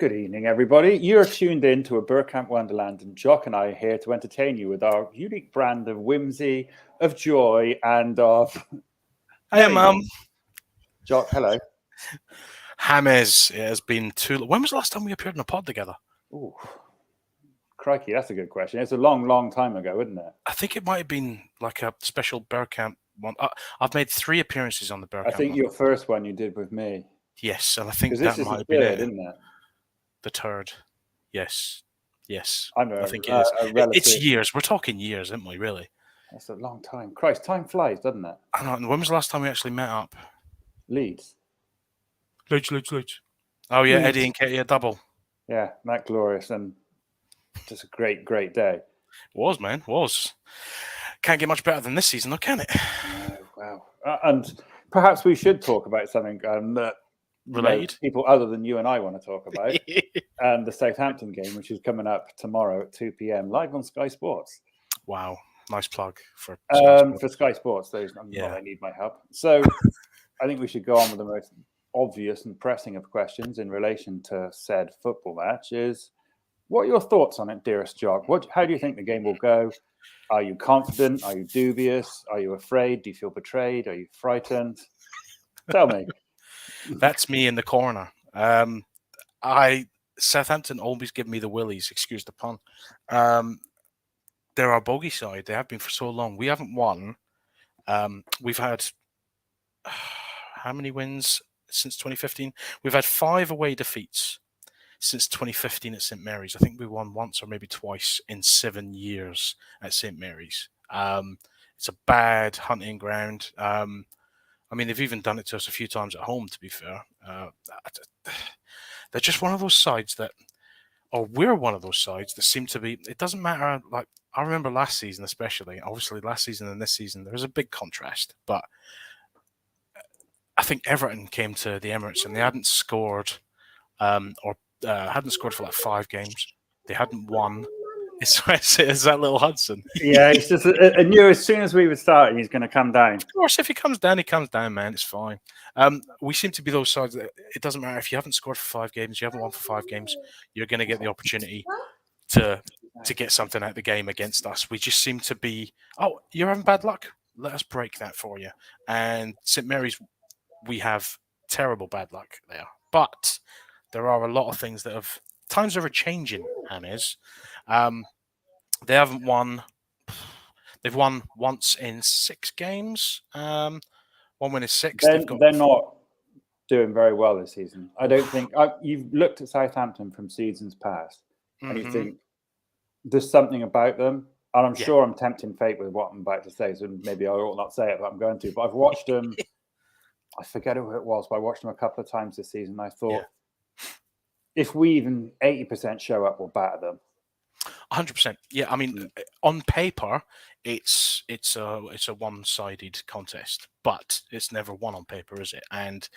Good evening, everybody. You're tuned in to a Bergkamp Wonderland, and Jok and I are here to entertain you with our unique brand of whimsy, of joy, and of... Hey, Mum. Jok, hello. James, it has been too long. When was the last time we appeared in a pod together? Ooh, crikey, that's a good question. It's a long, long time ago, isn't it? I think it might have been like a special Bergkamp one. I've made 3 appearances on the Bergkamp. I think your first one you did with me. Yes, and I think that might have been it. Isn't it? The third. Yes. I think it is. It's years. We're talking years, aren't we, really? That's a long time. Christ, time flies, doesn't it? I know. And when was the last time we actually met up? Leeds. Oh, yeah, Eddie and Katie, a double. Yeah, that glorious and just a great, great day. It was, man. It was. Can't get much better than this season, though, can it? No, wow. And perhaps we should talk about something that related people other than you and I want to talk about, and the Southampton game, which is coming up tomorrow at 2 p.m. live on Sky Sports. Wow, nice plug for Sky Sports. They need my help. So I think we should go on with the most obvious and pressing of questions in relation to said football match. Is what are your thoughts on it, dearest Jok? How do you think the game will go? Are you confident? Are you dubious? Are you afraid? Do you feel betrayed? Are you frightened? Tell me. That's me in the corner. Southampton always give me the willies, excuse the pun. They're our bogey side. They have been for so long. We haven't won. We've had how many wins since 2015? We've had 5 away defeats since 2015 at St Mary's. I think we won once or maybe twice in 7 years at St Mary's. It's a bad hunting ground. I mean, they've even done it to us a few times at home, to be fair. They're just one of those sides we're one of those sides that seem to be, it doesn't matter. Like, I remember last season, especially, obviously last season and this season, there's a big contrast. But I think Everton came to the Emirates and they hadn't scored hadn't scored for like 5 games. They hadn't won. It's that little Hudson. Yeah, it's just I knew as soon as we would start, he's going to come down. Of course, if he comes down, man. It's fine. We seem to be those sides that it doesn't matter if you haven't scored for 5 games, you haven't won for 5 games, you're going to get the opportunity to get something out of the game against us. We just seem to be, you're having bad luck? Let us break that for you. And St Mary's, we have terrible bad luck there. But there are a lot of things that times are changing, James. They haven't won. They've won once in 6 games. 1 win is 6. They're not doing very well this season. I don't think you've looked at Southampton from seasons past, and you think there's something about them. And I'm sure I'm tempting fate with what I'm about to say, so maybe I ought not say it, but I'm going to. But I've watched them. I forget who it was, but I watched them a couple of times this season. I thought, if we even 80% show up, we'll batter them. 100%. Yeah, I mean, on paper, it's a one-sided contest, but it's never won on paper, is it? And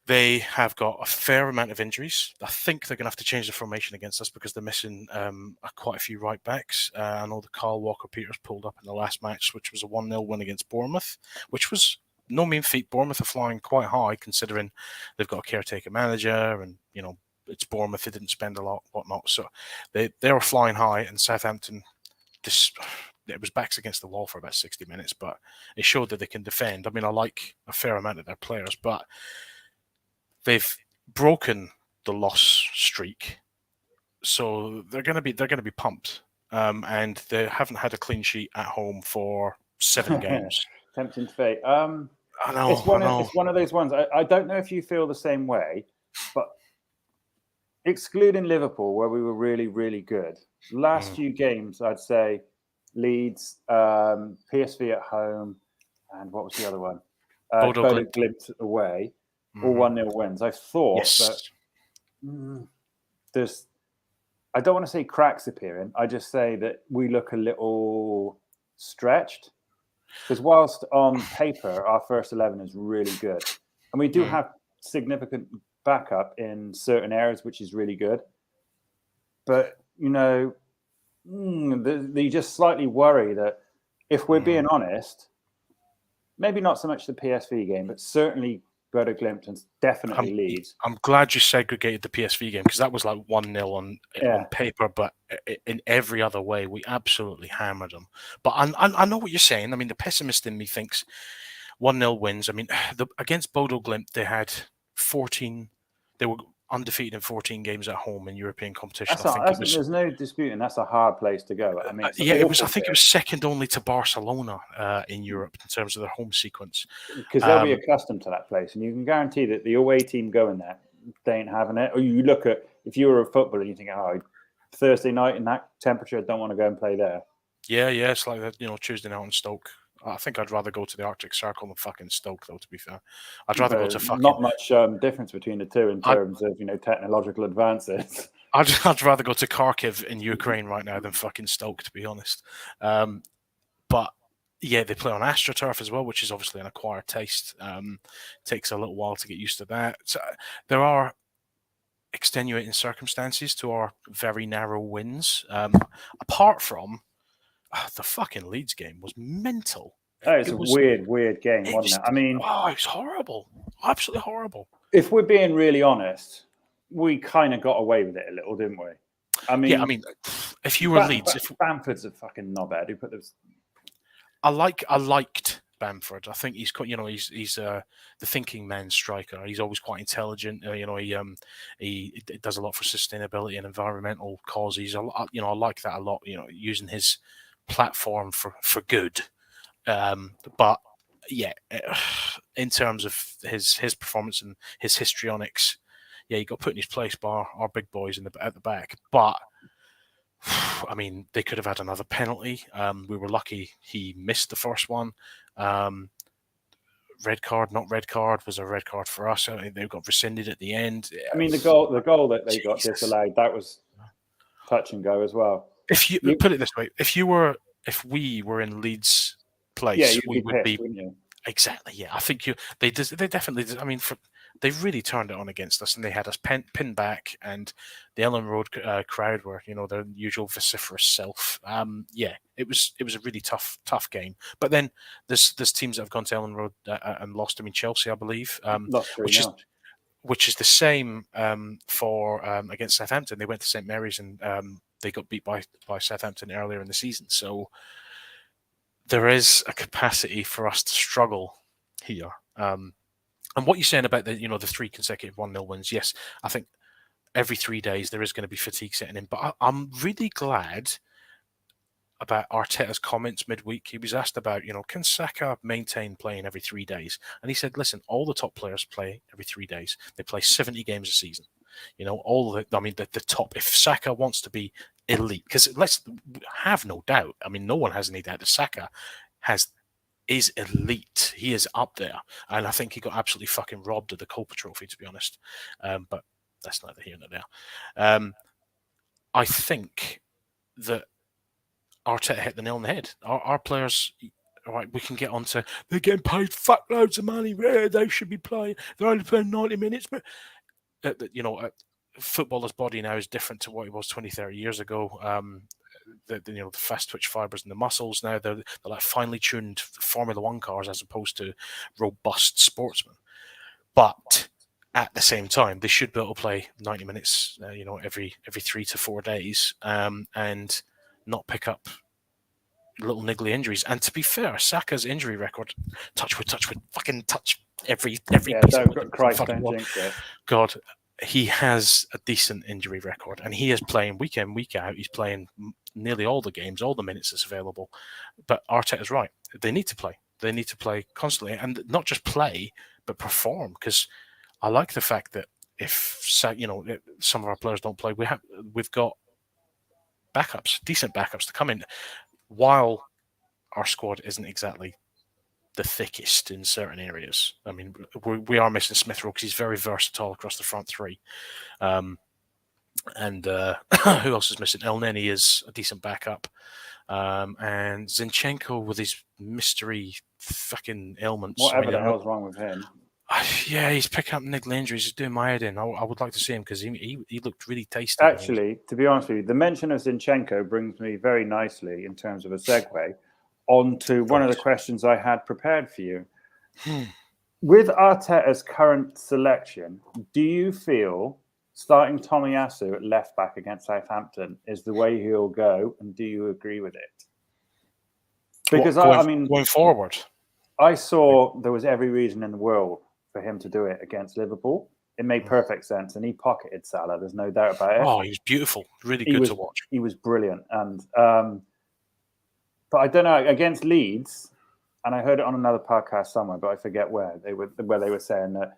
they have got a fair amount of injuries. I think they're going to have to change the formation against us because they're missing quite a few right backs. I know the Karl Walker-Peters pulled up in the last match, which was a 1-0 win against Bournemouth, which was no mean feat. Bournemouth are flying quite high considering they've got a caretaker manager and, it's Bournemouth. They didn't spend a lot, whatnot. So they were flying high, and Southampton, it was backs against the wall for about 60 minutes, but it showed that they can defend. I mean, I like a fair amount of their players, but they've broken the loss streak, so they're going to be pumped. And they haven't had a clean sheet at home for 7 games. Tempting fate. I know. It's one of those ones. I don't know if you feel the same way, but excluding Liverpool, where we were really, really good, last few games, I'd say Leeds, PSV at home, and what was the other one? Bodo Glimt away, all 1-0 wins. I thought that there's, I don't want to say cracks appearing, I just say that we look a little stretched. Because whilst on paper, our first 11 is really good, and we do have significant backup in certain areas, which is really good. But, you just slightly worry that if we're being honest, maybe not so much the PSV game, but certainly Bergkamp, and definitely Leeds. I'm glad you segregated the PSV game because that was like 1-0 on paper, but in every other way, we absolutely hammered them. But I know what you're saying. I mean, the pessimist in me thinks 1-0 wins. I mean, against Bodo Glimt, they had 14. They were undefeated in 14 games at home in European competition. There's no disputing that's a hard place to go. I mean, it was. I think it was second only to Barcelona in Europe in terms of their home sequence. Because they'll be accustomed to that place, and you can guarantee that the away team going there, they ain't having it. Or you look at, if you were a footballer, and you think, oh, Thursday night in that temperature, I don't want to go and play there. Yeah, it's like that. Tuesday night in Stoke. I think I'd rather go to the Arctic Circle than fucking Stoke, though, to be fair. I'd rather go to fucking... Not much difference between the two in terms of, technological advances. I'd rather go to Kharkiv in Ukraine right now than fucking Stoke, to be honest. But, yeah, they play on AstroTurf as well, which is obviously an acquired taste. Takes a little while to get used to that. So, there are extenuating circumstances to our very narrow wins. Apart from... the fucking Leeds game was mental. It was a weird game, wasn't it? I mean... it was horrible. Absolutely horrible. If we're being really honest, we kind of got away with it a little, didn't we? I mean... if you were Leeds... Bamford's a fucking knobhead who put those... I liked Bamford. I think he's the thinking man's striker. He's always quite intelligent. He does a lot for sustainability and environmental causes. I like that a lot. Using his platform for good, but yeah, in terms of his performance and his histrionics, yeah, he got put in his place by our big boys at the back. But I mean, they could have had another penalty. We were lucky he missed the first one. Red card, not red card, was a red card for us. They got rescinded at the end. I mean, the goal that they got disallowed, that was touch and go as well. If you put it this way, if we were in Leeds' place, we would be exactly. Yeah, I think they definitely. I mean, they really turned it on against us, and they had us pinned back, and the Ellen Road crowd were, their usual vociferous self. It was a really tough game. But then there's teams that have gone to Ellen Road and lost. I mean, Chelsea, I believe, which is the same for against Southampton. They went to St Mary's and they got beat by Southampton earlier in the season. So there is a capacity for us to struggle here. And what you're saying about the 3 consecutive 1-0 wins, yes, I think every 3 days there is going to be fatigue setting in. But I'm really glad about Arteta's comments midweek. He was asked about, can Saka maintain playing every 3 days? And he said, listen, all the top players play every 3 days. They play 70 games a season. The top. If Saka wants to be elite, because let's have no doubt. I mean, no one has any doubt that Saka is elite. He is up there, and I think he got absolutely fucking robbed of the Copa Trophy, to be honest. But that's neither here nor there. I think that Arteta hit the nail on the head. Our players, all right, we can get on to they're getting paid fuckloads of money. They should be playing. They're only playing 90 minutes, but footballer's body now is different to what it was 20, 30 years ago. The fast twitch fibers in the muscles now, they're like finely tuned Formula One cars as opposed to robust sportsmen. But at the same time, they should be able to play 90 minutes, every 3 to 4 days, and not pick up little niggly injuries. And to be fair, Saka's injury record, touch wood, fucking touch every piece of wood. Christ, don't jinx it. God, he has a decent injury record, and he is playing week in, week out. He's playing nearly all the games, all the minutes that's available. But Arteta's right. They need to play. They need to play constantly, and not just play, but perform. Because I like the fact that if some of our players don't play, we've got backups, decent backups to come in. While our squad isn't exactly the thickest in certain areas. I mean, we are missing Smith Rowe because he's very versatile across the front three. And who else is missing? El Neni is a decent backup. And Zinchenko with his mystery fucking ailments. Whatever the hell's wrong with him? Yeah, he's picking up niggly injuries. He's doing my head in. I would like to see him because he looked really tasty. Actually, to be honest with you, the mention of Zinchenko brings me very nicely in terms of a segue onto one of the questions I had prepared for you. with Arteta's current selection, do you feel starting Tomiyasu at left back against Southampton is the way he'll go? And do you agree with it? Because going forward, I saw there was every reason in the world for him to do it against Liverpool. It made perfect sense, and he pocketed Salah. There's no doubt about it. Oh, he was beautiful, really good to watch. He was brilliant, and but I don't know against Leeds. And I heard it on another podcast somewhere, but I forget where they were saying that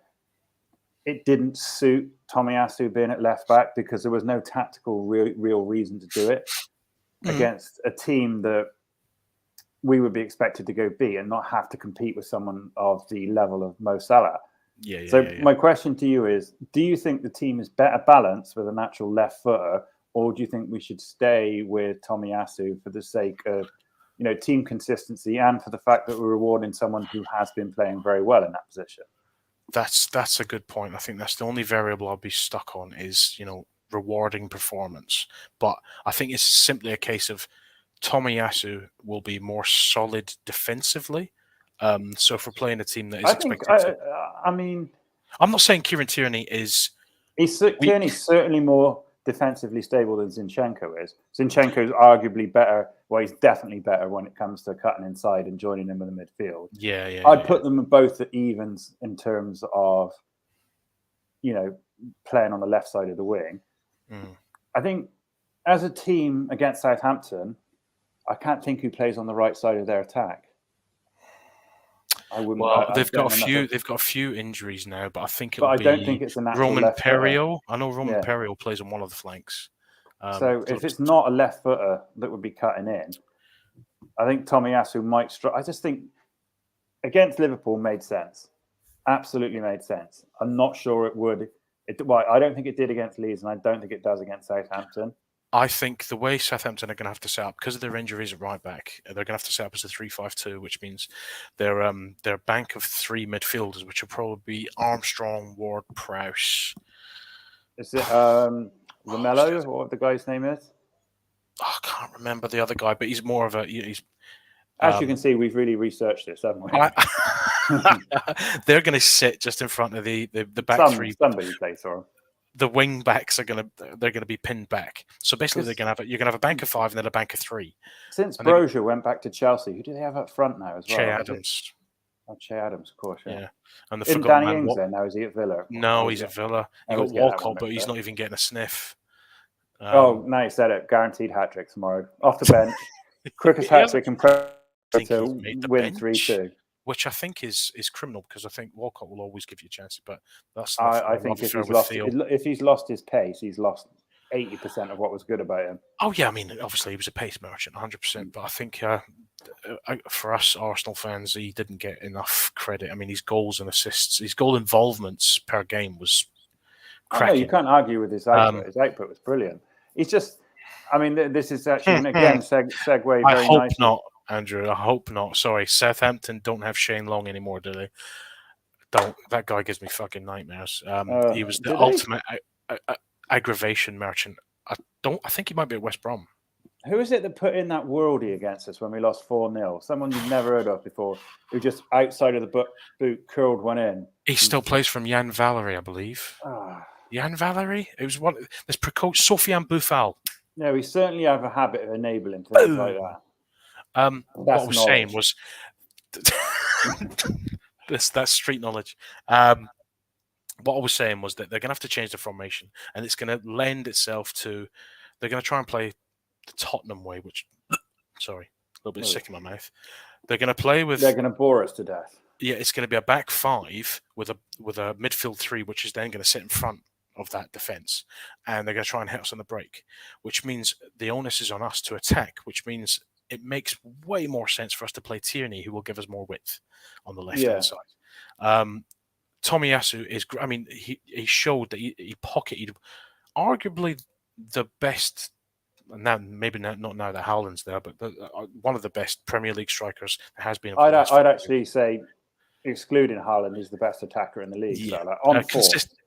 it didn't suit Tomiyasu being at left back because there was no tactical real reason to do it against a team that we would be expected to go beat and not have to compete with someone of the level of Mo Salah. My question to you is, do you think the team is better balanced with a natural left footer, or do you think we should stay with Tomiyasu for the sake of, team consistency and for the fact that we're rewarding someone who has been playing very well in that position? That's a good point. I think that's the only variable I'll be stuck on is, rewarding performance. But I think it's simply a case of Tomiyasu will be more solid defensively. So if we're playing a team that is expected I'm not saying Kieran Tierney is... Tierney's certainly more defensively stable than Zinchenko is. Zinchenko's arguably better. Well, he's definitely better when it comes to cutting inside and joining in with the midfield. I'd put them both at evens in terms of, playing on the left side of the wing. I think as a team against Southampton, I can't think who plays on the right side of their attack. They've got a few injuries now, but I think I don't think it's a natural Roman left Perio. I know Roman Perio plays on one of the flanks. So if it's not a left footer that would be cutting in, I think Tomiyasu might struggle. I just think against Liverpool made sense. Absolutely made sense. I'm not sure it would. I don't think it did against Leeds, and I don't think it does against Southampton. I think the way Southampton are going to have to set up, because of their injuries at right back, they're going to have to set up as a 3-5-2, which means their bank of three midfielders, which will probably be Armstrong, Ward, Prowse. Is it Romelu, or what the guy's name is? I can't remember the other guy, but he's more of a... As you can see, we've really researched this, haven't we? They're going to sit just in front of the back three. Somebody plays for them. The wing backs they're going to be pinned back. So basically, you're going to have a bank of five and then a bank of three. Since Brozier went back to Chelsea, who do they have up front now as well? Che Adams. Che Adams, of course. Yeah. And the Isn't Danny Ings there now? Is he at Villa? No, he's at Villa. You got Walcott, but he's not even getting a sniff. Now you said it. Guaranteed hat trick tomorrow off the bench. Quickest hat trick in Pro to win 3-2. Which I think is criminal, because I think Walcott will always give you a chance. But that's I think if he's lost his pace, he's lost 80% of what was good about him. Oh yeah, I mean, obviously he was a pace merchant, 100%. But I think for us Arsenal fans, he didn't get enough credit. I mean, his goals and assists, his goal involvements per game was cracking. You can't argue with his output. His output was brilliant. He's just, I mean, this is actually again segue very nicely. I hope not. Andrew, I hope not. Sorry, Southampton don't have Shane Long anymore, do they? Don't. That guy gives me fucking nightmares. He was the ultimate aggravation merchant. I think he might be at West Brom. Who is it that put in that worldie against us when we lost 4-0? Someone you've never heard of before, who just outside of the boot curled one in. He still plays from Jan Valery, I believe. Jan Valery? It was one. There's Sofiane Boufal. Yeah, we certainly have a habit of enabling things like that. What I was saying was that's street knowledge. What I was saying was that they're going to have to change the formation, and it's going to lend itself to. They're going to try and play the Tottenham way, which, sorry, a little bit sick in my mouth. They're going to play with. They're going to bore us to death. Yeah, it's going to be a back five with a midfield three, which is then going to sit in front of that defence, and they're going to try and hit us on the break, which means the onus is on us to attack, which means it makes way more sense for us to play Tierney, who will give us more width on the left-hand side. Tomiyasu is, I mean, he showed that he pocketed arguably the best, now maybe not now that Haaland's there, but one of the best Premier League strikers there has been. I'd actually say, excluding Haaland, he's the best attacker in the league. Yeah. So, on form.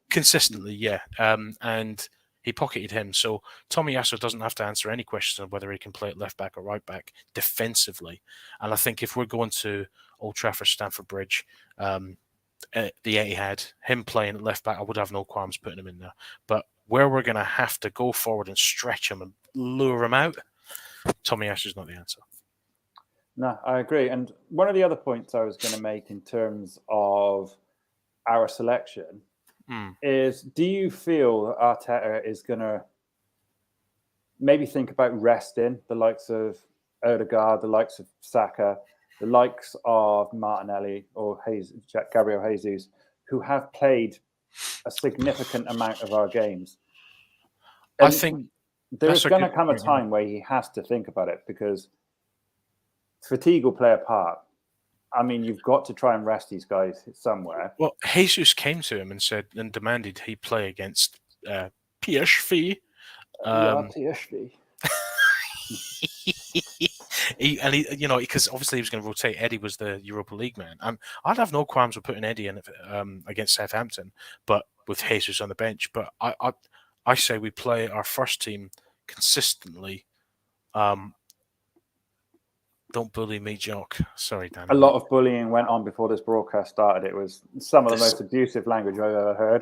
Consistently, yeah. And he pocketed him. So Tomiyasu doesn't have to answer any questions on whether he can play at left back or right back defensively. And I think if we're going to Old Trafford, Stamford Bridge, the Etihad, him playing at left back, I would have no qualms putting him in there. But where we're going to have to go forward and stretch him and lure him out, Tomiyasu's not the answer. No, I agree. And one of the other points I was going to make in terms of our selection is, do you feel that Arteta is going to maybe think about resting the likes of Odegaard, the likes of Saka, the likes of Martinelli or Gabriel Jesus, who have played a significant amount of our games? And I think there's going to come a time where he has to think about it, because fatigue will play a part. I mean, you've got to try and rest these guys somewhere. Well, Jesus came to him and demanded he play against PSV. PSV. Because obviously he was going to rotate. Eddie was the Europa League man, and I'd have no qualms with putting Eddie in against Southampton, but with Jesus on the bench. But I say we play our first team consistently. Don't bully me, Jok. Sorry, Dan. A lot of bullying went on before this broadcast started. It was some of the most abusive language I've ever heard.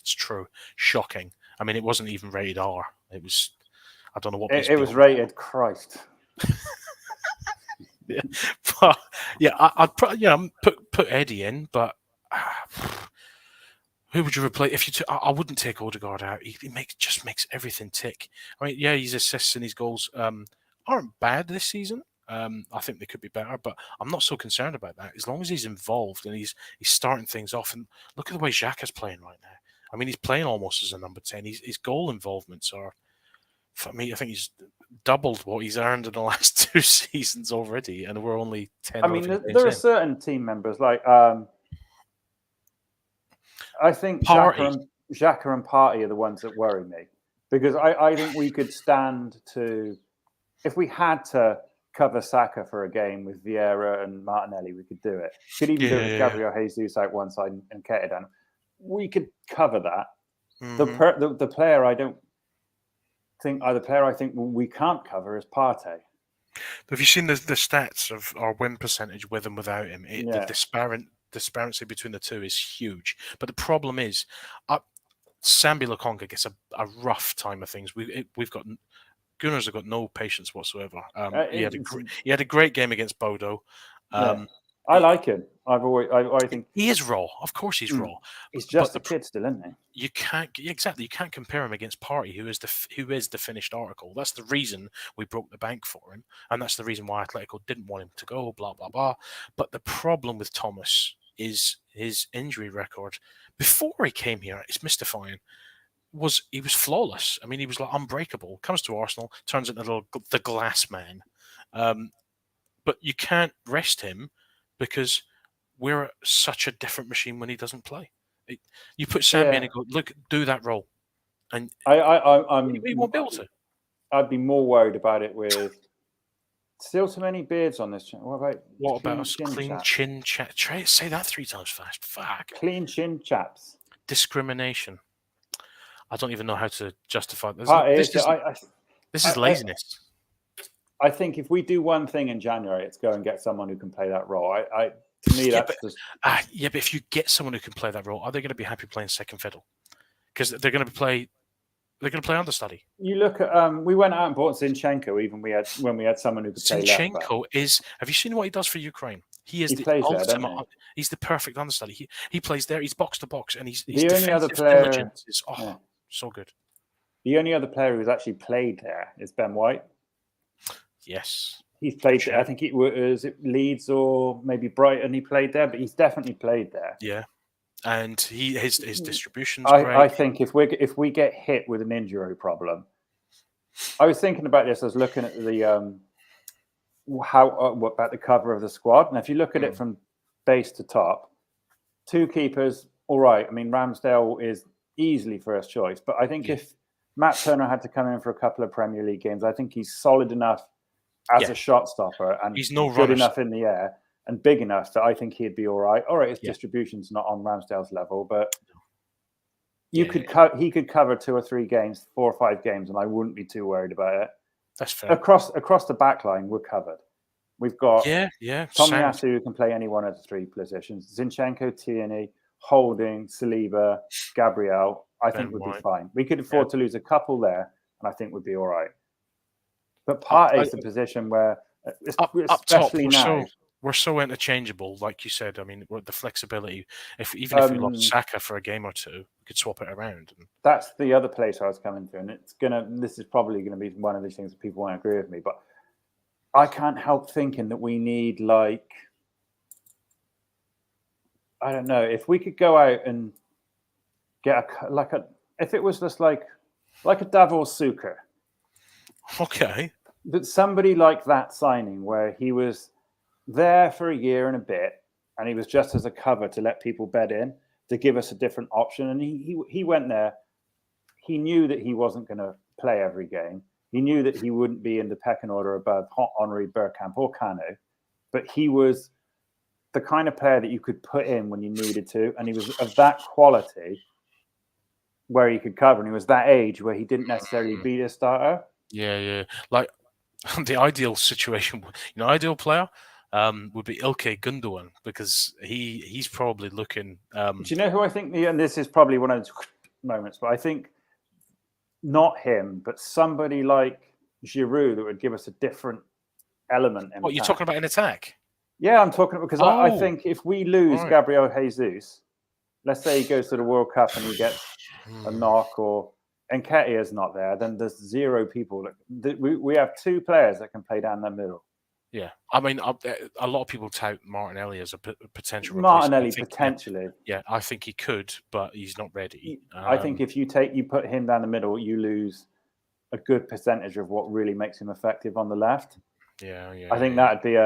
It's true. Shocking. I mean, it wasn't even rated R. It was, I don't know what. It was rated Christ. Yeah, but yeah, I'd put Eddie in, but who would you replace? If you, I wouldn't take Odegaard out. He just makes everything tick. I mean, yeah, his assists and his goals aren't bad this season. I think they could be better, but I'm not so concerned about that. As long as he's involved and he's starting things off. And look at the way Xhaka's playing right now. I mean, he's playing almost as a number 10. His goal involvements are, for me, I think he's doubled what he's earned in the last 2 seasons already, and we're only 10. I mean, there are certain team members like I think Xhaka and Partey are the ones that worry me, because I think we could stand to, if we had to cover Saka for a game with Vieira and Martinelli, we could do it. Could even do it with Gabriel Jesus out one side and Ketedan. We could cover that. Mm-hmm. The player I don't think, the player I think we can't cover is Partey. Have you seen the stats of our win percentage with and without him? The disparity between the two is huge. But the problem is, Sambi Lokonga gets a rough time of things. We've got Gunners have got no patience whatsoever. He had a great game against Bodo. I like him. I think he is raw. Of course, he's raw. He's just a kid still, isn't he? You can't compare him against Partey, who is the finished article. That's the reason we broke the bank for him, and that's the reason why Atletico didn't want him to go. Blah blah blah. But the problem with Thomas is his injury record. Before he came here, it's mystifying. He was flawless. I mean, he was like unbreakable. Comes to Arsenal, turns into the glass man. But you can't rest him because we're such a different machine when he doesn't play. You put Sambi in and go, look, do that role, and we won't be able to. I'd be more worried about it with still too many beards on this channel. What about us clean chin chat? Try say that 3 times fast. Fuck. Clean chin chaps. Discrimination. I don't even know how to justify this. This is laziness. I think if we do one thing in January, it's go and get someone who can play that role. To me, that's just... but if you get someone who can play that role, are they going to be happy playing second fiddle? Because they're going to play understudy. You look at we went out and bought Zinchenko. Even when we had someone who could play left back. Zinchenko is. Have you seen what he does for Ukraine? He plays ultimate. There, he's the perfect understudy. He plays there. He's box to box, and he's the only other player. Diligence is so good. The only other player who's actually played there is Ben White. Yes. He's played there. I think it was Leeds or maybe Brighton he played there, but he's definitely played there. Yeah. And his distribution's great. I think if we get hit with an injury problem, I was thinking about this. I was looking at the what about the cover of the squad, and if you look at it from base to top, 2 keepers, all right. I mean, Ramsdale is easily first choice, but I think if Matt Turner had to come in for a couple of Premier League games, I think he's solid enough as a shot stopper, and he's good enough in the air and big enough that I think he'd be all right. All right, his distribution's not on Ramsdale's level, but he could cover 2 or 3 games, 4 or 5 games, and I wouldn't be too worried about it. That's fair. Across the back line, we're covered. We've got sound. Tomiyasu, who can play any one of the three positions. Zinchenko, Tierney, Holding, Saliba, Gabriel. I think would be fine. We could afford to lose a couple there, and I think we'd be all right. But Partey's the position where, especially up now, we're so interchangeable, like you said. I mean, the flexibility. Even if we lost Saka for a game or two, we could swap it around. That's the other place I was coming to, and this is probably gonna be one of these things that people won't agree with me, but I can't help thinking that we need, like, I don't know, if we could go out and get if it was just like a Davor Suker. Okay. But somebody like that signing where he was there for a year and a bit, and he was just as a cover to let people bet in, to give us a different option. And he went there. He knew that he wasn't going to play every game. He knew that he wouldn't be in the pecking order above Henry, Bergkamp, or Kanu. But he was the kind of player that you could put in when you needed to. And he was of that quality where he could cover. And he was that age where he didn't necessarily be a starter. Yeah. Like the ideal situation, ideal player would be Ilkay Gundogan, because he's probably looking. Do you know who I think? And this is probably one of those moments, but I think not him, but somebody like Giroud that would give us a different element. What you're talking about in attack? Yeah, I'm talking about, because I think if we lose Gabriel Jesus, let's say he goes to the World Cup and he gets a knock, or Nketiah's not there, then there's zero people. We have two players that can play down the middle. Yeah, I mean, a lot of people tout Martinelli as a potential Martinelli potentially. Yeah, I think he could, but he's not ready. I think if you put him down the middle, you lose a good percentage of what really makes him effective on the left. Yeah. I think that'd be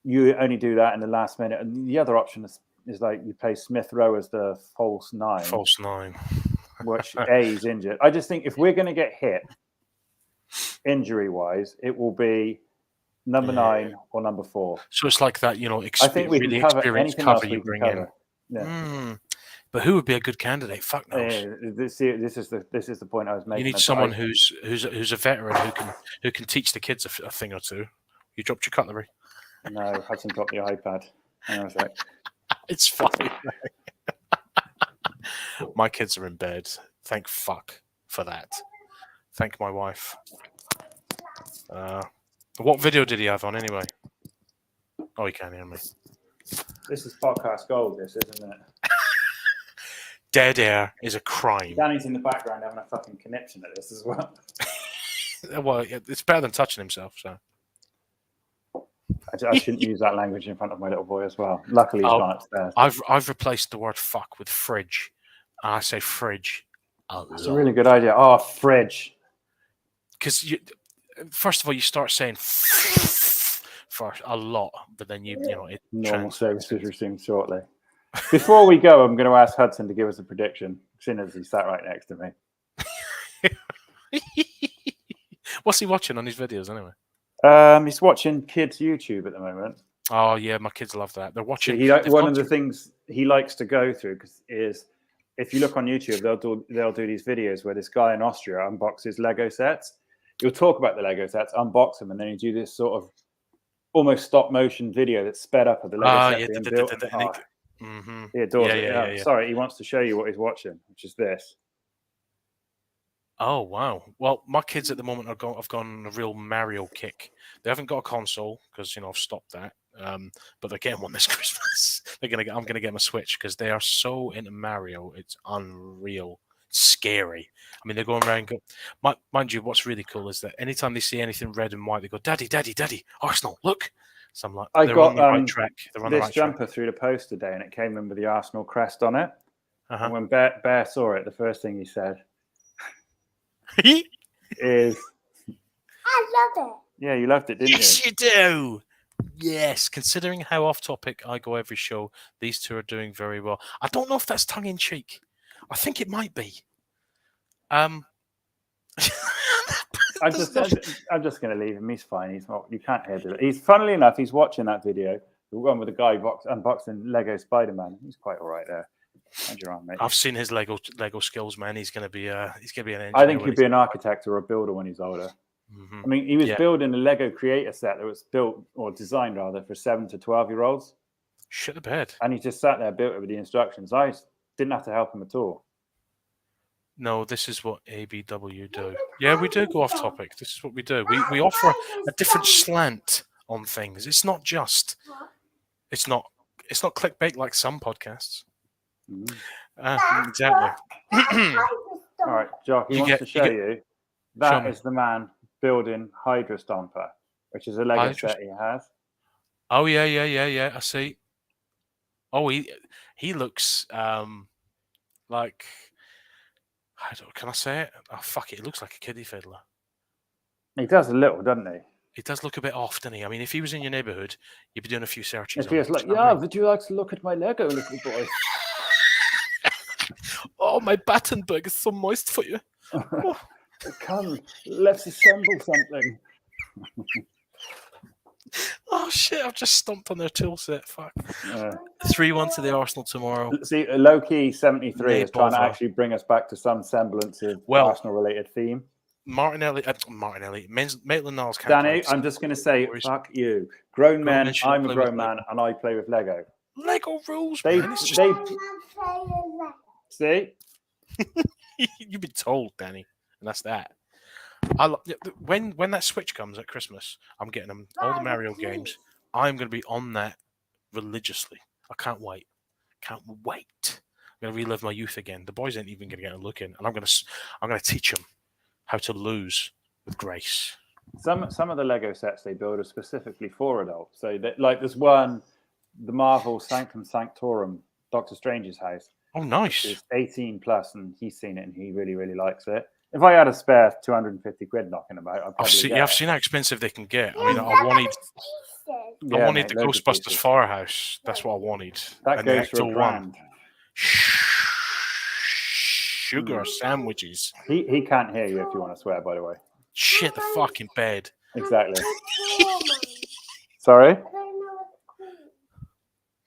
you only do that in the last minute, and the other option is like you play Smith Rowe as the false nine. False nine. Which he's injured. I just think if we're going to get hit injury-wise, it will be number 9 or number 4. So it's like that, I think we really can cover experienced anything cover else you bring in. Yeah. But who would be a good candidate? Fuck knows. This is the point I was making. You need someone who's a veteran who can teach the kids a thing or two. You dropped your cutlery. No, Hudson dropped the iPad. Hang on a sec. It's fine. My kids are in bed. Thank fuck for that. Thank my wife. What video did he have on anyway? Oh, he can't hear me. This is podcast gold, this, isn't it? Dead air is a crime. Danny's in the background having a fucking conniption at this as well. Well, it's better than touching himself, so. I shouldn't use that language in front of my little boy as well. Luckily, he's gone upstairs. I've replaced the word fuck with fridge. I say fridge a lot. That's a really good idea. Oh, fridge. Because first of all, you start saying for a lot, but then it normal services resumed shortly. Before we go, I'm going to ask Hudson to give us a prediction, seeing as he sat right next to me. What's he watching on his videos anyway? He's watching kids' YouTube at the moment. Oh yeah, my kids love that. They're watching. One of the things he likes to go through is if you look on YouTube, they'll do these videos where this guy in Austria unboxes Lego sets. He'll talk about the Lego sets, unbox them, and then you do this sort of almost stop motion video that's sped up of the Lego set. Yeah. Sorry, he wants to show you what he's watching, which is this. Oh wow! Well, my kids at the moment have gone on a real Mario kick. They haven't got a console because I've stopped that. But they're getting one this Christmas. I'm gonna get them a Switch because they are so into Mario. It's unreal. It's scary. I mean, they're going around. Mind you, what's really cool is that anytime they see anything red and white, they go, "Daddy, Daddy, Daddy, Arsenal! Look!" So I'm like, I got on the right track. They're on this the right jumper track. through the post today, and it came in with the Arsenal crest on it. Uh-huh. And when Bear saw it, the first thing he said is, I love it. Yeah, you loved it, didn't you? Yes, you do. Yes, considering how off topic I go every show, these two are doing very well. I don't know if that's tongue in cheek. I think it might be. I'm just going to leave him. He's fine. He's not. You can't hear it. He's funnily enough. He's watching that video. The one with the guy unboxing Lego Spider-Man. He's quite all right there. How's your arm, mate? I've seen his Lego skills, man. He's going to be an engineer. I think he'll be an architect or a builder when he's older. Mm-hmm. I mean, he was building a Lego creator set that was built or designed rather for 7 to 12-year-olds. Shit the bed. And he just sat there, built it with the instructions. I didn't have to help him at all. No, this is what ABW do. Yeah, we do go off topic. This is what we do. We offer a different slant on things. It's not just. It's not clickbait like some podcasts. Exactly. All right, Jock, he wants to show you. That is the man building Hydra Stomper, which is a Lego set he has. Oh yeah. I see. Oh, he looks like. Can I say it? Oh fuck it! He looks like a kiddie fiddler. He does a little, doesn't he? He does look a bit off, doesn't he? I mean, if he was in your neighbourhood, you'd be doing a few searches. If he was like, yeah, would you like to look at my Lego, little boy? Oh, my Battenberg is so moist for you. Oh. Come, let's assemble something. Oh shit! I've just stomped on their tool set. Fuck. 3-1 to the Arsenal tomorrow. See, low-key 73 is trying to actually bring us back to some semblance of Arsenal-related theme. Maitland-Niles can't Danny, I'm just going to say, fuck you. Grown men, I'm a grown man, and I play with Lego. Lego rules, man. See? You've been told, Danny, and that's that. When that Switch comes at Christmas, I'm getting them all the Mario games. I'm going to be on that religiously. I can't wait. I'm going to relive my youth again. The boys ain't even going to get a look in, and I'm going to teach them how to lose with grace. Some of the Lego sets they build are specifically for adults. So like there's one, the Marvel Sanctum Sanctorum, Doctor Strange's house. Oh, nice. It's 18 plus, and he's seen it, and he really, really likes it. If I had a spare 250 quid knocking about, I'd probably I've seen how expensive they can get. I mean, I wanted the Ghostbusters Firehouse. That's what I wanted. That goes for £1,000. Sugar sandwiches. He can't hear you if you want to swear, by the way. Shit the fucking bed. Exactly. Sorry?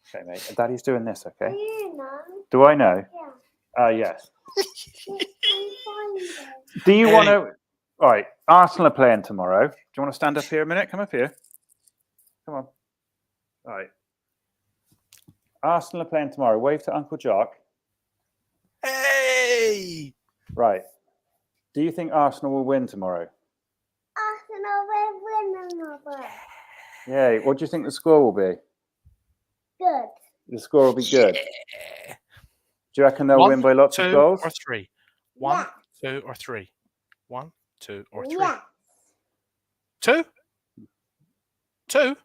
Okay, mate. Daddy's doing this, okay? Do I know? Yeah. Yes. Do you want to... All right, Arsenal are playing tomorrow. Do you want to stand up here a minute? Come up here. Come on. All right. Arsenal are playing tomorrow. Wave to Uncle Jock. Hey! Right. Do you think Arsenal will win tomorrow? Arsenal will win tomorrow. Yeah. What do you think the score will be? Good. The score will be good. Yeah. Do you reckon they'll win by lots of goals? 1, 2, or 3. 1, 2, or 3. 1, 2, or 3. Yeah. 2? 2?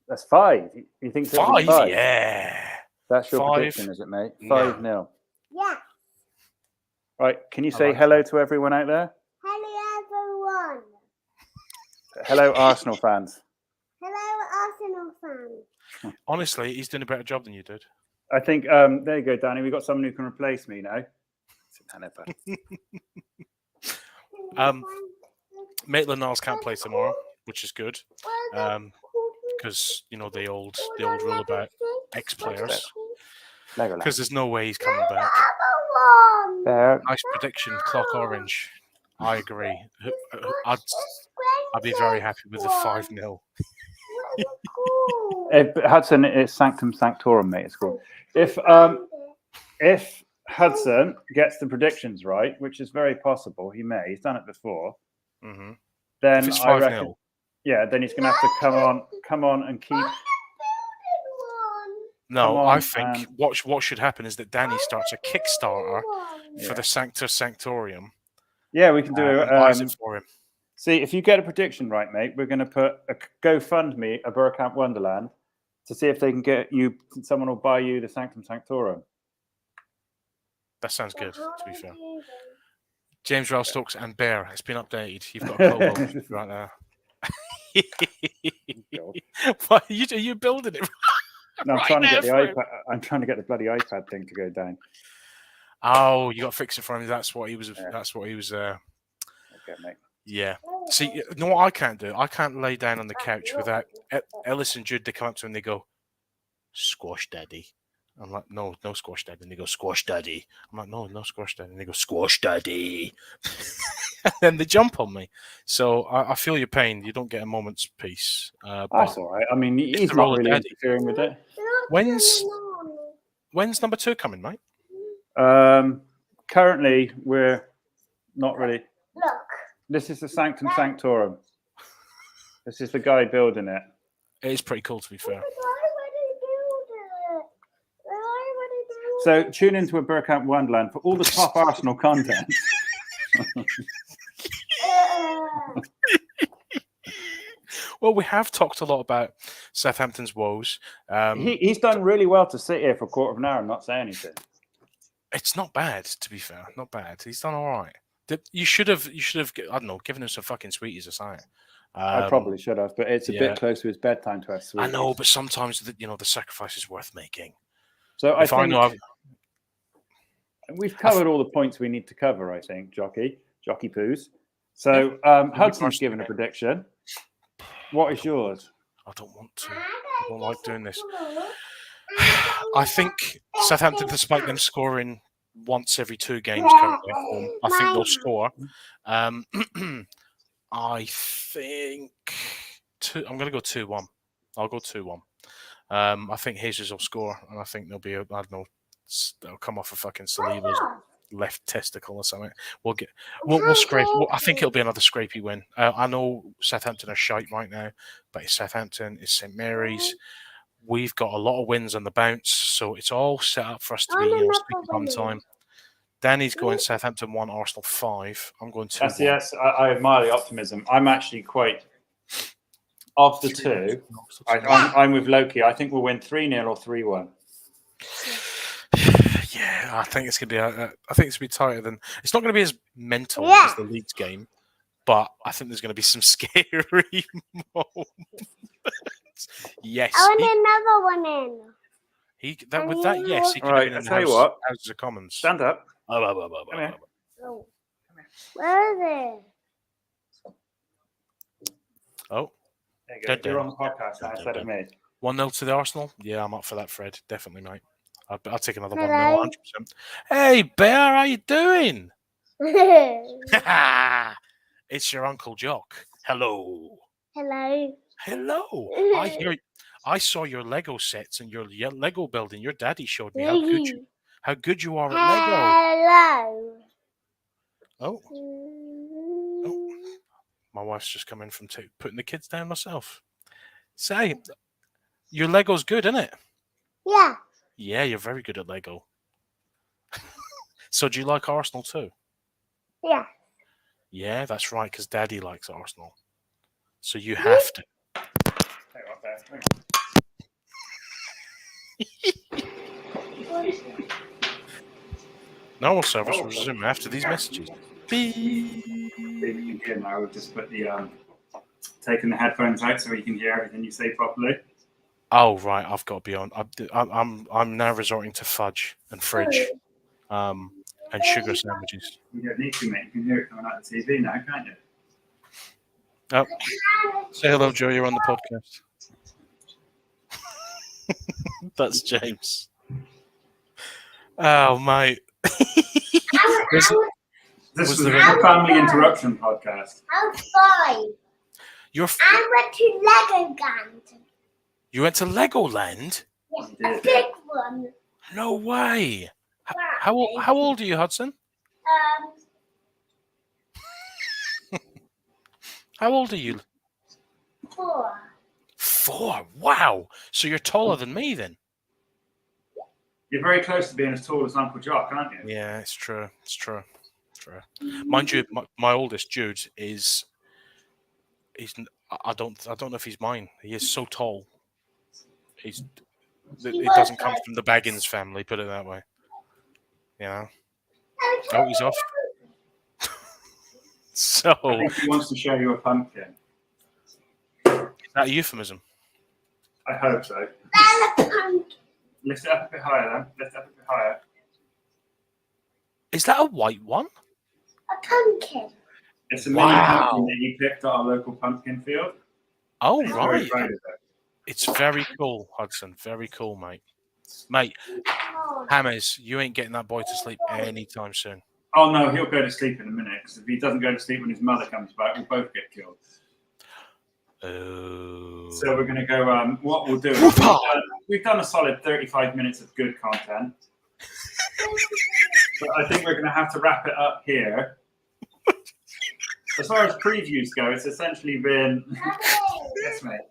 That's 5. You think 5? 5? Yeah. That's your 5. prediction, is it, mate? 5-0. Yeah. Right. Can you say hello to everyone out there? Hello, everyone. Hello, Arsenal fans. Hello, Arsenal fans. Honestly, he's doing a better job than you did. I think, there you go, Danny. We've got someone who can replace me now. Maitland-Niles can't play tomorrow, which is good. Because, the old rule about ex-players. Because there's no way he's coming back. There. Nice prediction, clock orange. I agree. I'd be very happy with the 5-0. Hudson, it's Sanctum Sanctorum, mate. It's called. If Hudson gets the predictions right, which is very possible, he may. He's done it before. Mm-hmm. Then if it's 5-0. I reckon, then he's going to have to come on and keep. No, I think what should happen is that Danny starts a Kickstarter for the Sancta Sanctorium. Yeah, we can do it. Buys it for him. See, if you get a prediction right, mate, we're going to put a GoFundMe, a Bergkamp Wonderland, to see if they can get you. Someone will buy you the Sanctum Sanctorum. That sounds good. To be fair, James Jok Stokes and Bear. It's been updated. You've got a co right now. What, are you building it? No, I'm trying to get the iPad. I'm trying to get the bloody iPad thing to go down. Oh, you got to fix it for him. That's what he was. Yeah. That's what he was. Okay, mate. Yeah. See, you know what I can't do? I can't lay down on the couch without Ellis and Jude. They come up to me and they go, "Squash, Daddy." I'm like, "No, squash, Daddy." And they go, "Squash, Daddy." I'm like, "No, squash, Daddy." And they go, "Squash, Daddy." then they jump on me. So I feel your pain. You don't get a moment's peace. That's all right. I mean, he's the not role of really daddy. interfering with it. When's number 2 coming, mate? Currently, we're not really. Look. This is the Sanctum Sanctorum. This is the guy building it. It is pretty cool, to be fair. So tune into a Bergkamp Wonderland for all the top Arsenal content. Well, we have talked a lot about Southampton's woes. He's done really well to sit here for a quarter of an hour and not say anything. It's not bad, to be fair. Not bad. He's done all right. You should have. I don't know, given him some fucking sweeties or something. I probably should have, but it's a bit close to his bedtime to have sweeties. I know, but sometimes the sacrifice is worth making. So I think we've covered all the points we need to cover. I think, Jockey Poos. So Hudson's given a prediction. What is yours? I don't want to. I don't like doing this. I think Southampton, despite them scoring once every 2 games currently at home, I think they'll score. I think I'm going to go 2-1. I'll go 2-1. I think Jesus will score, and I think there'll be they'll come off a fucking Saliba's left testicle or something. We'll scrape. I think it'll be another scrapey win. I know Southampton are shite right now, but it's Southampton, it's St Mary's. We've got a lot of wins on the bounce, so it's all set up for us to be speaking on time. Danny's going Southampton 1, Arsenal 5. I'm going 2. Yes, I admire the optimism. I'm actually quite of the two. I'm with Loki. I think we'll win 3-0 or 3-1. Yeah, I think it's gonna be. I think it's gonna be tighter than. It's not gonna be as mental as the Leeds game, but I think there's gonna be some scary moments. Yes. I want another one in. He could right, have been in tell you what. Houses of Commons. Stand up. Where is it? Oh, there you go. You're on the podcast now instead of me. 1-0 to the Arsenal. Yeah, I'm up for that, Fred. Definitely, mate. I'll take another 1-0, 100%. Hey, Bear, how you doing? It's your Uncle Jok. Hello. Hello. I saw your Lego sets and your Lego building. Your daddy showed me how good you are at Lego. Hello. Oh. My wife's just come in from putting the kids down myself. Say, your Lego's good, isn't it? Yeah. Yeah, you're very good at Lego. So do you like Arsenal too? Yeah. Yeah, that's right, because Daddy likes Arsenal. So you have to. Normal service will resume after these messages. You can now just put the taking the headphones out so you can hear everything you say properly. Oh right, I've got to be on. I'm now resorting to fudge and fridge, and sugar sandwiches. You don't need to, mate. You can hear it coming out of the TV now, can't you? Oh, say hello, Joe. You're on the podcast. That's James. Oh, mate. This was the family interruption podcast. I'm 5. I went to Legoland. You went to Legoland? Yes, a big one. No way. How old are you, Hudson? How old are you? 4. 4? Wow. So you're taller than me then? You're very close to being as tall as Uncle Jock, aren't you? Yeah, it's true. It's true. Mind you, my oldest Jude he's I don't know if he's mine. He is so tall. It doesn't come from the Baggins family, put it that way. You know? Oh, he's off. So I think he wants to show you a pumpkin. Is that a euphemism? I hope so. Lift it up a bit higher then. Lift it up a bit higher. Is that a white one? A pumpkin. It's a mini pumpkin that you picked at our local pumpkin field. Oh, He's right. very proud of it. It's very cool, Hudson. Very cool, mate. Mate, Hammers, you ain't getting that boy to sleep anytime soon. Oh no, he'll go to sleep in a minute. Because if he doesn't go to sleep when his mother comes back, we'll both get killed. Oh. So we're going to go. What we'll do is we've done a solid 35 minutes of good content. But I think we're going to have to wrap it up here. As far as previews go, it's essentially been. Yes, mate.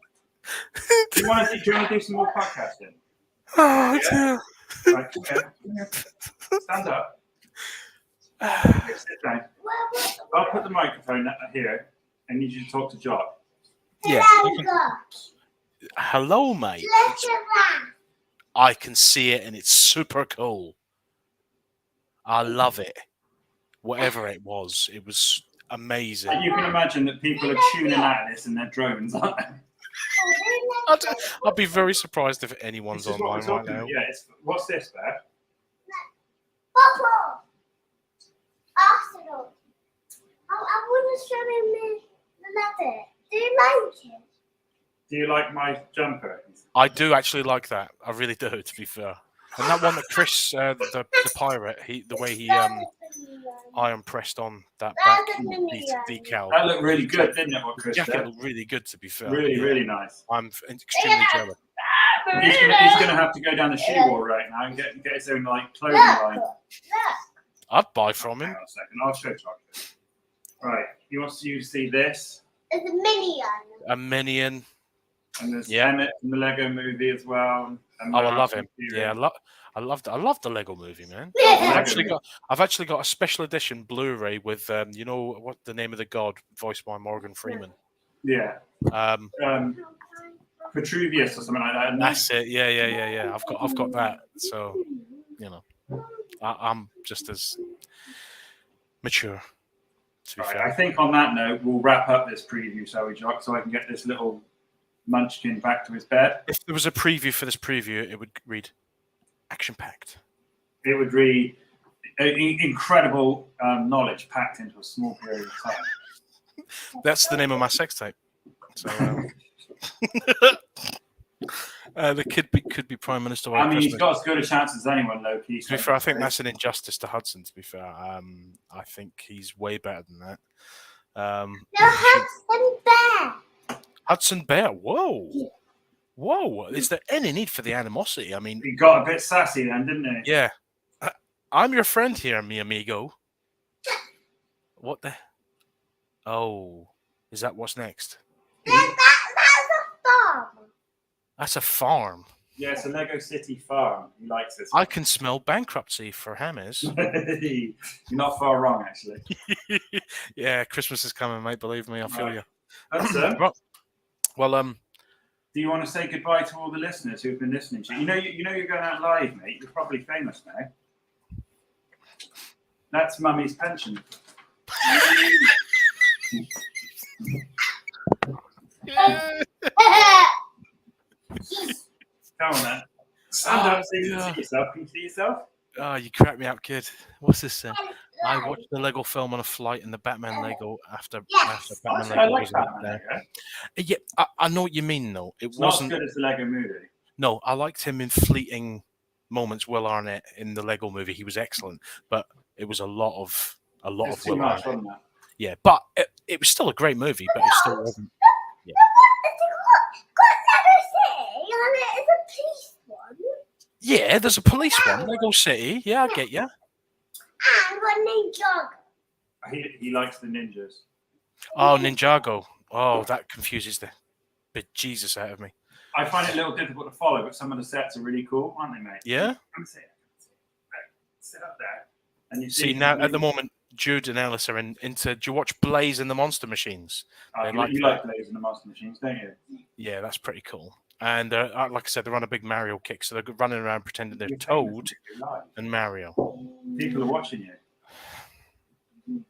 Do you want to do some more podcasting? Oh, dear. Right, okay. Stand up. Sit down. I'll put the microphone here. I need you to talk to Jok. Yeah. Hello, mate. I can see it, and it's super cool. I love it. Whatever it was amazing. And you can imagine that people are tuning out of this in their drones, aren't they? I'd be very surprised if anyone's online right now. Yeah, what's this, Bear? Papa! Arsenal. I want to show him the letter. Do you like it? Do you like my jumper? I do actually like that. I really do, to be fair. And that one that Chris, the pirate, the way he iron pressed on that back decal. That looked really good, didn't it? What Chris jacket said? looked really good, to be fair. Really, really nice. I'm extremely jealous. He's going to have to go down the shoe wall right now and get his own clothing line. I'd buy from him. Hang on a second. I'll show Chocolate. Right. He wants you to see this. It's a minion. A minion. And there's Emmett from the Lego movie as well. I love him. Yeah, I love the Lego movie, man. I've actually got a special edition Blu-ray with you know what the name of the god voiced by Morgan Freeman. Yeah. Petruvius or something like that. That's it. Yeah. I've got that. So, you know, I'm just as mature. To be fair. I think on that note, we'll wrap up this preview, shall we, Jok? So I can get this little munchkin back to his bed. If there was a preview for this preview, it would read action-packed. It would read incredible knowledge packed into a small period of time. That's the name of my sex tape. So, the could be Prime Minister. I mean, he's got as good a chance as anyone, low-key. To be fair, I think that's an injustice to Hudson, to be fair. I think he's way better than that. No, Hudson Bear. Hudson Bear, whoa. Whoa, is there any need for the animosity? I mean... He got a bit sassy then, didn't he? Yeah. I'm your friend here, mi amigo. What the... Oh, is that what's next? That's a farm. That's a farm. Yeah, it's a Lego City farm. He likes this. I can smell bankruptcy for Hammers. You're not far wrong, actually. Yeah, Christmas is coming, mate. Believe me, I feel you. Hudson, well, do you want to say goodbye to all the listeners who've been listening to you? You know you're going out live, mate. You're probably famous now. That's Mummy's pension. Come on, man. Stand up so you can see yourself. Can you see yourself? Oh, you cracked me up, kid. What's this? I watched the Lego film on a flight in the Batman Lego after Batman Lego. I like Batman Lego. Yeah, I know what you mean, though. It wasn't not as good as the Lego movie. No, I liked him in fleeting moments. Will Arnett in the Lego movie, he was excellent, but it was a lot of Will Arnett. Wasn't it? Yeah, but it was still a great movie, but it still wasn't. Yeah. It's a police one. Yeah, there's a police one. Lego City. Yeah, I get you. And one named Jog. He likes the ninjas. Oh, Ninjago. Oh, that confuses the bejesus out of me. I find it a little difficult to follow, but some of the sets are really cool, aren't they, mate? Yeah. Come sit. Sit up there. And you see now, at the moment, Jude and Ellis are into. Do you watch Blaze and the Monster Machines? You like Blaze and the Monster Machines, don't you? Yeah, that's pretty cool. And like I said, they're on a big Mario kick, so they're running around pretending they're Toad and Mario. People are watching you.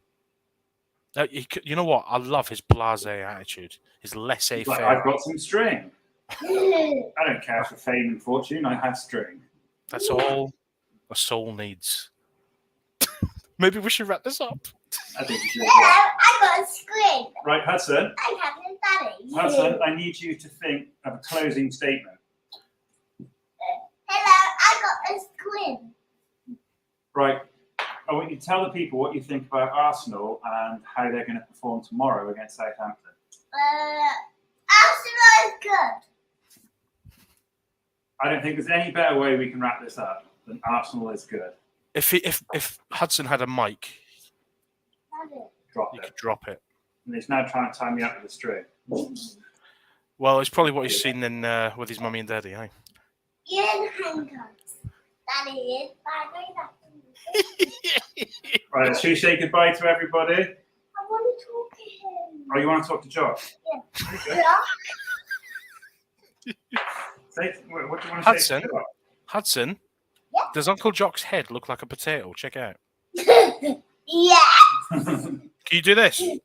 You know what? I love his blasé attitude, his laissez-faire. Like, I've got some string. I don't care for fame and fortune. I have string. That's all a soul needs. Maybe we should wrap this up. I think we should. I got a screen. Right, Hudson. I have a daddy. Hudson, I need you to think of a closing statement. Hello, I got a screen. Right. I want you to tell the people what you think about Arsenal and how they're going to perform tomorrow against Southampton. Arsenal is good. I don't think there's any better way we can wrap this up than Arsenal is good. If Hudson had a mic, Drop you it. could drop it. And he's now trying to tie me up with a string. Well, it's probably what he's seen in with his mummy and daddy, eh? You're in handcuffs. Daddy is. Right, should we say goodbye to everybody? I want to talk to him. Oh, you want to talk to Jok? Yeah. What do you want to Hudson? say to Jok? Hudson, Yeah? does Uncle Jock's head look like a potato? Check it out. Yeah. Can you do this? Can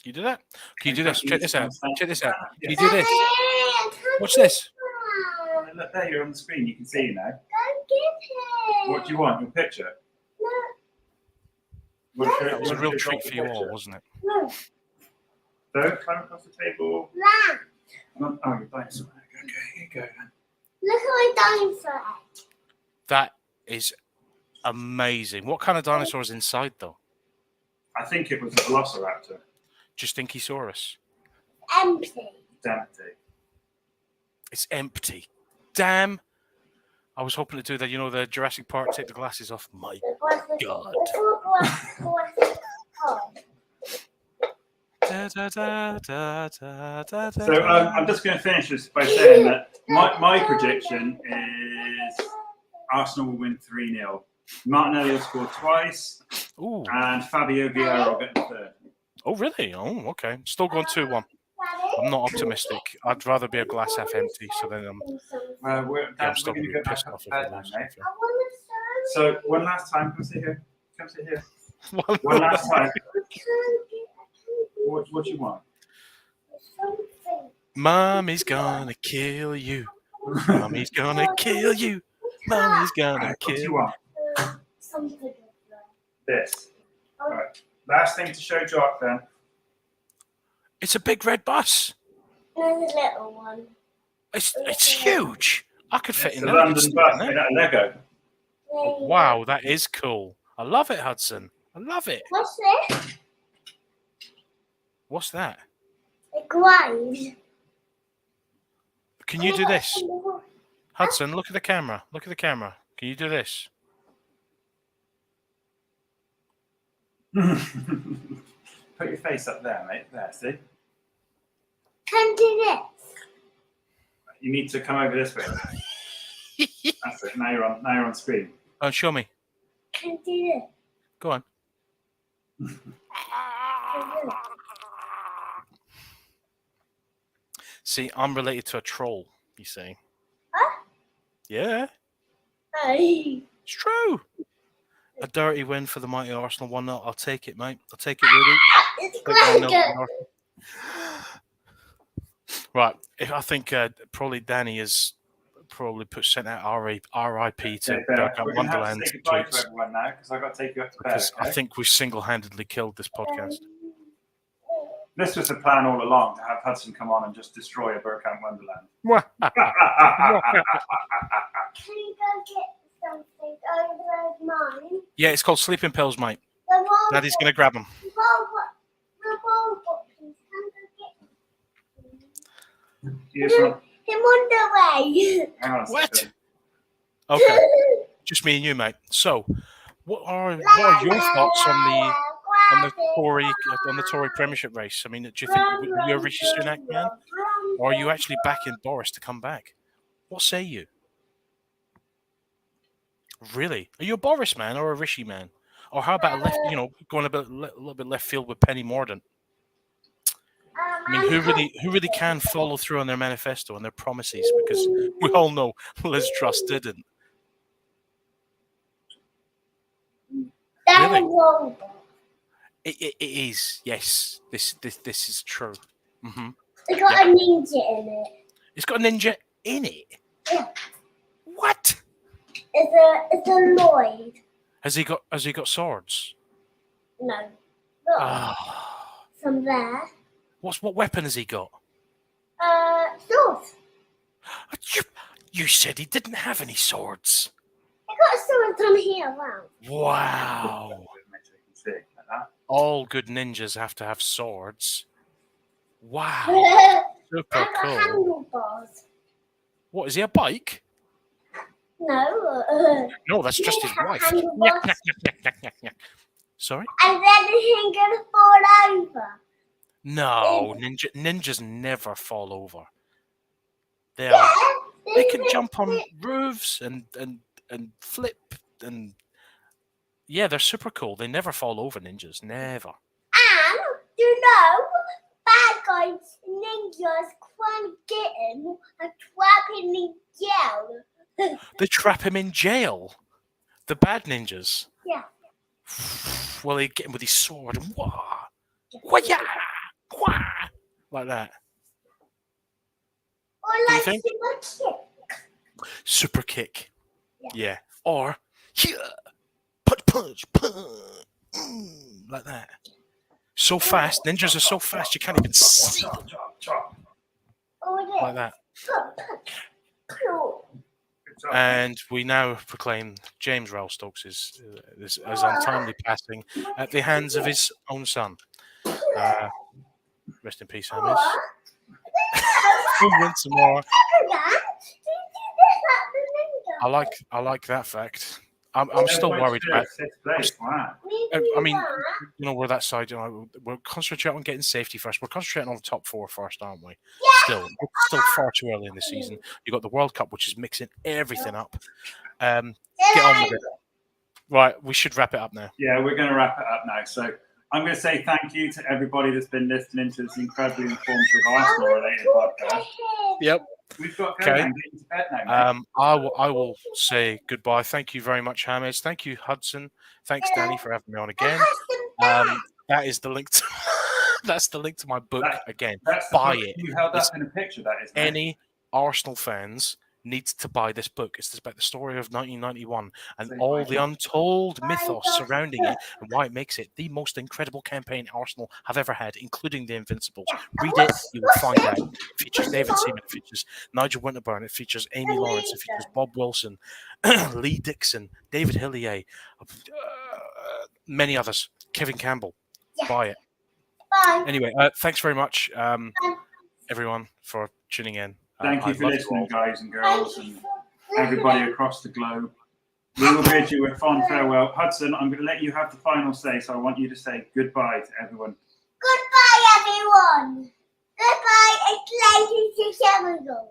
you do that? Can you do this? Check this out. Check this out. Can you do this? Watch this. Look there, you're on the screen. You can see you now. Don't get him. What do you want? Your picture? No. That was a real treat for you all, wasn't it? No. So, climb across the table. That. Oh, you're dinosaur. Okay, here you go then. Look at my dinosaur. That is amazing. What kind of dinosaur is inside, though? I think it was a velociraptor. Just Saurus. Empty. Empty. It's empty. Damn. I was hoping to do that, you know, the Jurassic Park, take the glasses off. My God. So I'm just going to finish this by saying that my prediction is Arsenal will win 3-0. Martinelli will score twice. Ooh. And Fabio Vieira will get the third. Oh, really? Oh, okay. Still going 2-1. I'm not optimistic. I'd rather be a glass half empty. So then I'm still going to be pissed off if I lose. So one last time, come sit here. Come sit here. One last time. What do you want? Mommy's gonna kill you. Mommy's gonna kill you. Mommy's gonna What do kill you you. want? Something. This. All right. Last thing to show Jok then. It's a big red bus. There's a little one. It's huge. I could fit It's in a there. I could London sleep bus in there. made out of Lego. Oh, wow, that is cool. I love it, Hudson. I love it. What's this? What's that? It glides. Can you do this? Hudson, look at the camera. Look at the camera. Can you do this? Put your face up there, mate. There, see? Can do this. You need to come over this way. That's it. Now you're on screen. Oh, show me. Can do this. Go on. Can do this. See, I'm related to a troll, you see. Huh? Yeah, Hey. it's true. A dirty win for the mighty Arsenal 1-0. I'll take it, mate. I'll take it, Rudy. It's Take 1-0 glider. to Arsenal. Right. I think probably Danny has probably sent out RIP to Bergkamp We're going to have to Wonderland say goodbye to tweets everyone now because I've got to take you up to bed. because Okay? I think we've single-handedly killed this podcast. This was the plan all along to have Hudson come on and just destroy a Bergkamp Wonderland. Can you go get something over mine? Yeah, it's called sleeping pills, mate. The wall. Daddy's going to grab them. The wall boxes. Can go Here's get one. him on the way. Hang on a What? second. Okay, just me and you, mate. So, what are your thoughts on the Tory Premiership race? I mean, do you think you're a Rishi Sunak man, or are you actually backing Boris to come back? What say you? Really, are you a Boris man or a Rishi man, or how about going a little bit left field with Penny Mordaunt? I mean, who really can follow through on their manifesto and their promises? Because we all know Liz Truss didn't. That's Really? a wall box. It is, yes. This is true. Mm-hmm. It's got a ninja in it. It's got a ninja in it. Yeah. What? It's a Lloyd. Has he got swords? No. Look, Ah. from there. What weapon has he got? Sword. You said he didn't have any swords. I got swords on here, wow. Wow. Like that. All good ninjas have to have swords. Wow. Super I got cool. handlebars. What, is he a bike? No. No, that's just his have wife. handlebars. Sorry? And then he's gonna fall over. No, ninjas never fall over. They Yeah. can jump on roofs and flip and yeah, they're super cool. They never fall over, ninjas. Never. And you know, bad guys, ninjas can't get him and trap him in jail. They trap him in jail. The bad ninjas. Yeah. Well, they get him with his sword and wah, wah-ya, wah, like that. Or Do you like think? super kick. Super kick. Yeah. Yeah. Or here, punch, like that. So fast. Ninjas are so fast you can't even see them. Or this. Like that. Cool. And we now proclaim James Rowell-Stokes as untimely passing at the hands of his own son. Rest in peace, James. Win some more. I like that fact. I'm still worried about. I mean, you know, we're that side. You know, we're concentrating on getting safety first. We're concentrating on the top 4 first, aren't we? Still far too early in the season. You got the World Cup, which is mixing everything up. Get on with it. Right, we should wrap it up now. Yeah, we're going to wrap it up now. So I'm going to say thank you to everybody that's been listening to this incredibly informative Arsenal-related podcast. Yep. We've got to go and get into bed now, mate. I will say goodbye. Thank you very much, James. Thank you, Hudson. Thanks, Danny, for having me on again. That is the link to that's the link to my book again. Buy it. You held up in a picture, that is. Mate. Any Arsenal fans need to buy this book. It's about the story of 1991 and all the untold mythos surrounding it and why it makes it the most incredible campaign Arsenal have ever had, including the Invincibles. Read it, you will find out. It features David Seaman, it features Nigel Winterburn, it features Amy Lawrence, it features Bob Wilson, Lee Dixon, David Hillier, many others, Kevin Campbell. Buy it. Bye. Anyway, thanks very much, everyone, for tuning in. Thank you for listening, guys and girls, and everybody across the globe. We will bid you a fond farewell. Hudson, I'm going to let you have the final say, so I want you to say goodbye to everyone. Goodbye, everyone. Goodbye, it's ladies and gentlemen.